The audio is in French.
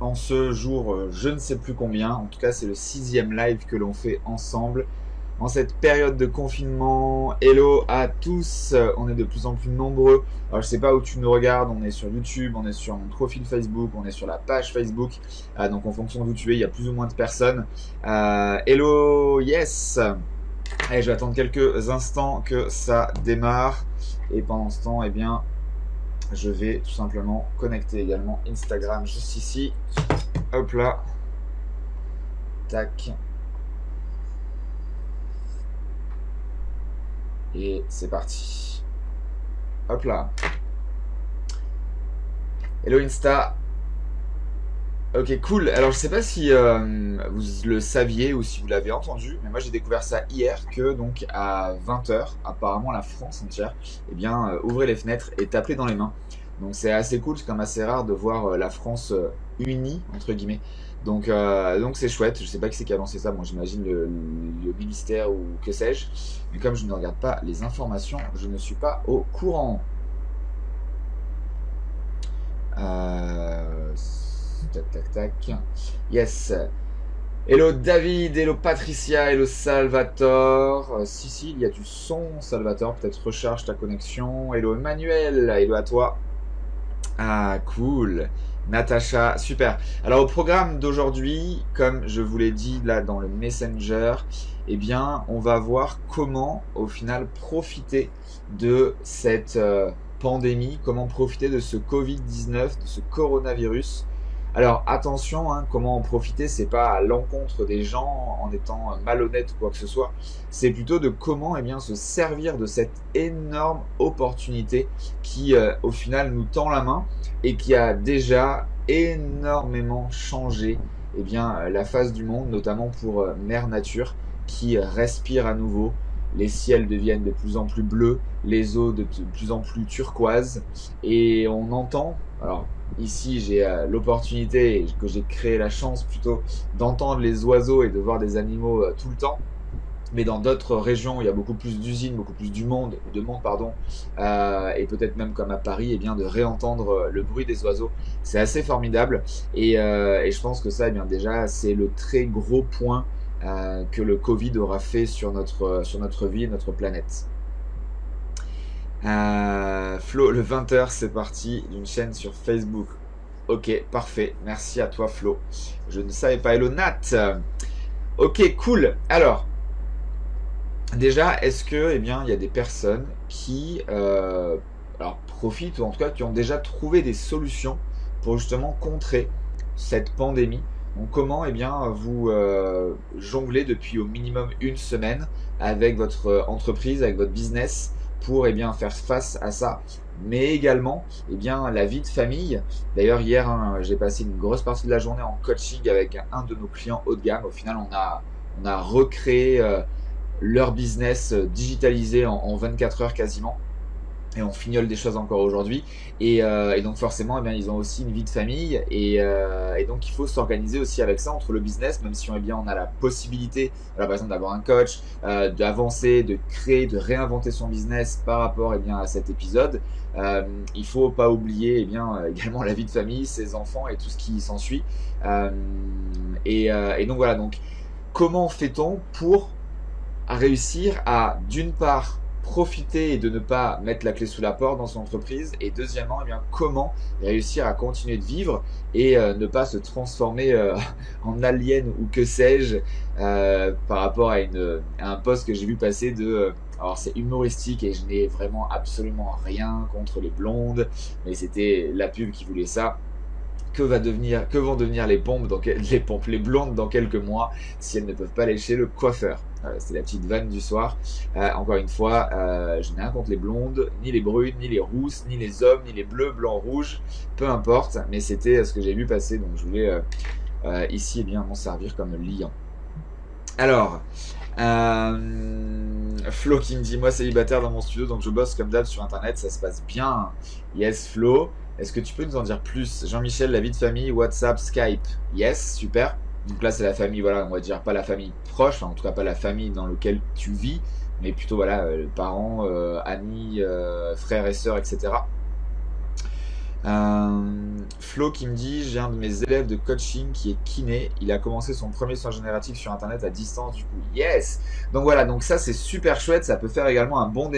en ce jour, je ne sais plus combien. En tout cas, c'est le 6e live que l'on fait ensemble. En cette période de confinement, hello à tous, on est de plus en plus nombreux. Alors je sais pas où tu nous regardes, on est sur YouTube, on est sur mon profil Facebook, on est sur la page Facebook. Donc en fonction d'où tu es, il y a plus ou moins de personnes. Hello, yes. Allez, je vais attendre quelques instants que ça démarre. Et pendant ce temps, eh bien, je vais tout simplement connecter également Instagram juste ici. Hop là. Tac. Et c'est parti. Hop là. Hello Insta. Ok, cool. Alors je sais pas si vous le saviez ou si vous l'avez entendu, mais moi j'ai découvert ça hier que donc à 20 h, apparemment la France entière, eh bien ouvrez les fenêtres et tapez dans les mains. Donc c'est assez cool, c'est quand même assez rare de voir la France unie entre guillemets. Donc c'est chouette. Je sais pas qui c'est qui a lancé ça. Moi j'imagine le ministère ou que sais-je. Mais comme je ne regarde pas les informations, je ne suis pas au courant. Euh, Tac, tac, tac. Yes. Hello David, hello Patricia, hello Salvatore. Si, il y a du son, Salvatore. Peut-être recharge ta connexion. Hello Emmanuel, hello à toi. Ah, cool. Natacha, super. Alors, au programme d'aujourd'hui, comme je vous l'ai dit là dans le Messenger, eh bien, on va voir comment, au final, profiter de cette pandémie, comment profiter de ce Covid-19, de ce coronavirus. Alors, attention, hein, comment en profiter, c'est pas à l'encontre des gens en étant malhonnête ou quoi que ce soit. C'est plutôt de comment, eh bien, se servir de cette énorme opportunité qui, au final, nous tend la main et qui a déjà énormément changé eh bien, la face du monde, notamment pour Mère Nature, qui respire à nouveau. Les ciels deviennent de plus en plus bleus, les eaux de plus en plus turquoises, et on entend, alors ici j'ai l'opportunité, que j'ai créé la chance plutôt, d'entendre les oiseaux et de voir des animaux tout le temps. Mais dans d'autres régions où il y a beaucoup plus d'usines, beaucoup plus de monde pardon, et peut-être même comme à Paris, eh bien de réentendre le bruit des oiseaux, c'est assez formidable. Et je pense que ça, eh bien déjà, c'est le très gros point que le Covid aura fait sur notre vie et notre planète. Flo, le 20 h, c'est parti d'une chaîne sur Facebook. Ok, parfait. Merci à toi, Flo. Je ne savais pas. Hello, Nat. Ok, cool. Alors, déjà, est-ce que, eh bien, il y a des personnes qui, alors, profitent ou en tout cas qui ont déjà trouvé des solutions pour justement contrer cette pandémie? Donc, comment, eh bien, vous jonglez depuis au minimum une semaine avec votre entreprise, avec votre business pour, eh bien, faire face à ça, mais également, eh bien, la vie de famille. D'ailleurs, hier, hein, j'ai passé une grosse partie de la journée en coaching avec un de nos clients haut de gamme. Au final, on a recréé leur business digitalisé en 24 heures quasiment. Et on fignole des choses encore aujourd'hui. Et donc forcément, eh bien, ils ont aussi une vie de famille. Et donc il faut s'organiser aussi avec ça entre le business, même si on, eh bien, on a la possibilité, voilà, par exemple, d'avoir un coach, d'avancer, de créer, de réinventer son business par rapport, eh bien, à cet épisode. Il faut pas oublier, eh bien, également la vie de famille, ses enfants et tout ce qui s'ensuit. Et donc voilà, donc comment fait-on pour réussir à, d'une part, profiter et de ne pas mettre la clé sous la porte dans son entreprise, et deuxièmement, eh bien, comment réussir à continuer de vivre et ne pas se transformer en alien ou que sais-je, par rapport à un post que j'ai vu passer alors c'est humoristique et je n'ai vraiment absolument rien contre les blondes, mais c'était la pub qui voulait ça. Que vont devenir les blondes dans quelques mois si elles ne peuvent pas aller chez le coiffeur? C'est la petite vanne du soir. Encore une fois, je n'ai rien contre les blondes, ni les brunes, ni les rousses, ni les hommes, ni les bleus, blancs, rouges, peu importe, mais c'était ce que j'ai vu passer, donc je voulais ici, eh bien, m'en servir comme liant. Alors, Flo qui me dit, moi célibataire dans mon studio, donc je bosse comme d'hab sur internet, ça se passe bien. Yes, Flo. Est-ce que tu peux nous en dire plus? Jean-Michel, la vie de famille, WhatsApp, Skype. Yes, super. Donc là, c'est la famille, voilà, on va dire pas la famille proche, enfin, en tout cas pas la famille dans laquelle tu vis, mais plutôt, voilà, parents, amis, frères et sœurs, etc. Flo qui me dit, j'ai un de mes élèves de coaching qui est kiné. Il a commencé son premier soin génératif sur internet à distance du coup. Yes! Donc voilà, donc ça c'est super chouette, ça peut faire également un bon